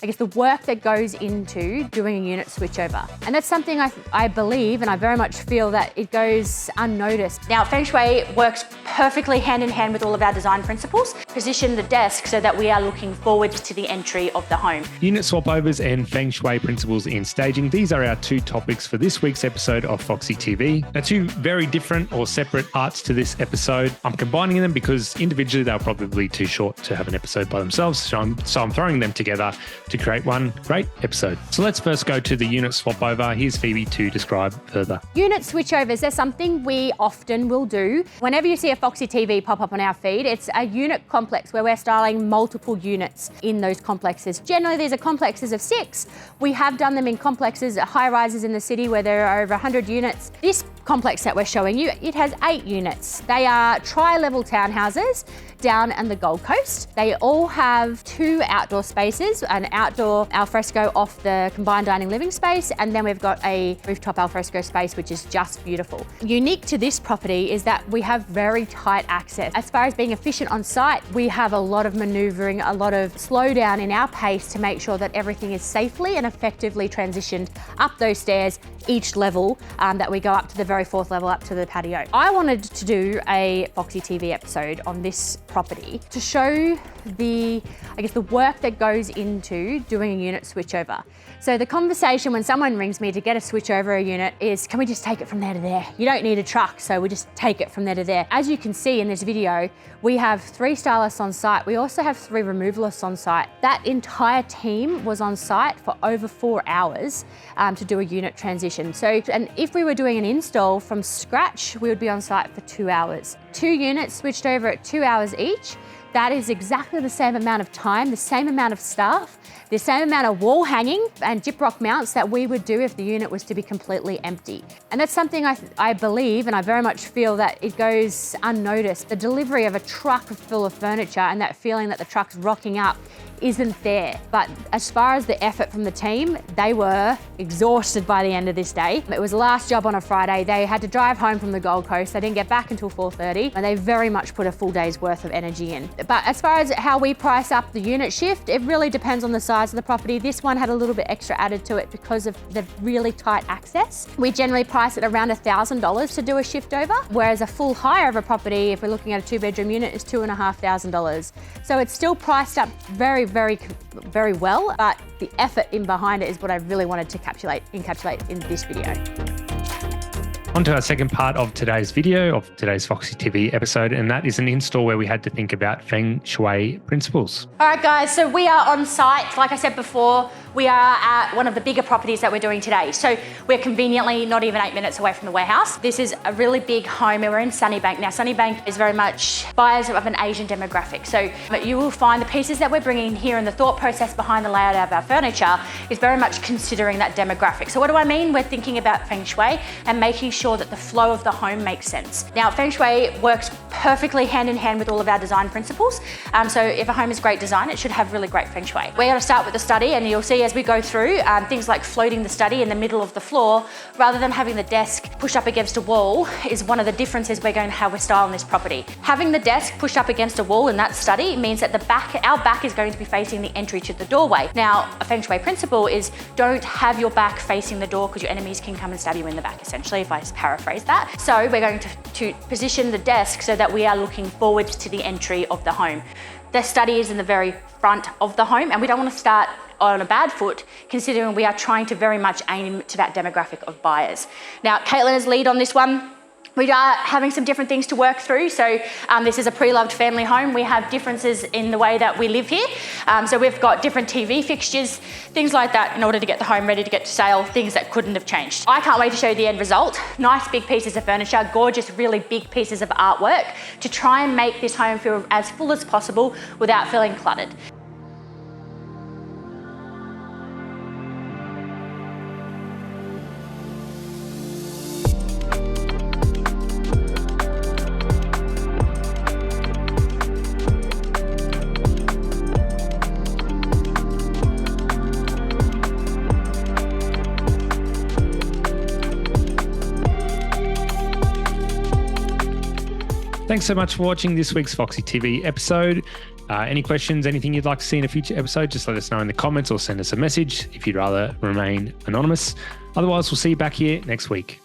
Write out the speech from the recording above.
the work that goes into doing a unit switchover. And that's something I believe, and I very much feel that it goes unnoticed. Now, Feng Shui works perfectly hand in hand with all of our design principles. Position the desk so that we are looking forward to the entry of the home. Unit swapovers and Feng Shui principles in staging. These are our two topics for this week's episode of Foxy TV. Now, two very different or separate parts to this episode. I'm combining them because individually they're probably too short to have an episode by themselves. So I'm throwing them together to create one great episode. So let's first go to the unit swap over. Here's Phoebe to describe further. Unit switchovers are something we often will do. Whenever you see a Foxy TV pop up on our feed, it's a unit complex where we're styling multiple units in those complexes. Generally, these are complexes of 6. We have done them in complexes, high rises in the city where there are over 100 units. This complex that we're showing you, it has 8 units. They are tri-level townhouses down on the Gold Coast. They all have 2 outdoor spaces, an outdoor alfresco off the combined dining living space, and then we've got a rooftop alfresco space, which is just beautiful. Unique to this property is that we have very tight access. As far as being efficient on site, we have a lot of maneuvering, a lot of slowdown in our pace to make sure that everything is safely and effectively transitioned up those stairs each level, that we go up to the very 4th level, up to the patio. I wanted to do a Foxy TV episode on this property to show the work that goes into doing a unit switchover. So the conversation when someone rings me to get a switch over a unit is, can we just take it from there to there? You don't need a truck, so we just take it from there to there. As you can see in this video, we have 3 stylists on site. We also have 3 removalists on site. That entire team was on site for over 4 hours to do a unit transition. So, and if we were doing an install from scratch, we would be on site for 2 hours. 2 units switched over at 2 hours each. That is exactly the same amount of time, the same amount of staff, the same amount of wall hanging and gyprock mounts that we would do if the unit was to be completely empty. And that's something I believe, and I very much feel that it goes unnoticed. The delivery of a truck full of furniture and that feeling that the truck's rocking up isn't there. But as far as the effort from the team, they were exhausted by the end of this day. It was the last job on a Friday. They had to drive home from the Gold Coast. They didn't get back until 4:30, and they very much put a full day's worth of energy in. But as far as how we price up the unit shift, it really depends on the size of the property. This one had a little bit extra added to it because of the really tight access. We generally price it around $1,000 to do a shift over, whereas a full hire of a property, if we're looking at a 2-bedroom unit, is $2,500. So it's still priced up very well, but the effort in behind it is what I really wanted to encapsulate in this video. On to our second part of today's video, of today's Foxy TV episode, and that is an install where we had to think about Feng Shui principles. All right, guys, so we are on site. Like I said before, we are at one of the bigger properties that we're doing today. So we're conveniently not even 8 minutes away from the warehouse. This is a really big home, and we're in Sunnybank. Now, Sunnybank is very much buyers of an Asian demographic. So you will find the pieces that we're bringing here and the thought process behind the layout of our furniture is very much considering that demographic. So what do I mean? We're thinking about Feng Shui and making sure that the flow of the home makes sense. Now, Feng Shui works perfectly hand in hand with all of our design principles. So if a home is great design, it should have really great Feng Shui. We're going to start with the study, and you'll see as we go through things like floating the study in the middle of the floor, rather than having the desk pushed up against a wall, is one of the differences we're going to have with style in this property. Having the desk pushed up against a wall in that study means that our back is going to be facing the entry to the doorway. Now, a Feng Shui principle is don't have your back facing the door because your enemies can come and stab you in the back, essentially, if I paraphrase that. So we're going to position the desk so that we are looking forward to the entry of the home. The study is in the very front of the home, and we don't want to start on a bad foot, considering we are trying to very much aim to that demographic of buyers. Now, Caitlin is lead on this one. We are having some different things to work through. So this is a pre-loved family home. We have differences in the way that we live here. So we've got different TV fixtures, things like that, in order to get the home ready to get to sale, things that couldn't have changed. I can't wait to show you the end result. Nice big pieces of furniture, gorgeous, really big pieces of artwork to try and make this home feel as full as possible without feeling cluttered. Thanks so much for watching this week's Foxy TV episode. Any questions, anything you'd like to see in a future episode, just let us know in the comments or send us a message if you'd rather remain anonymous. Otherwise, we'll see you back here next week.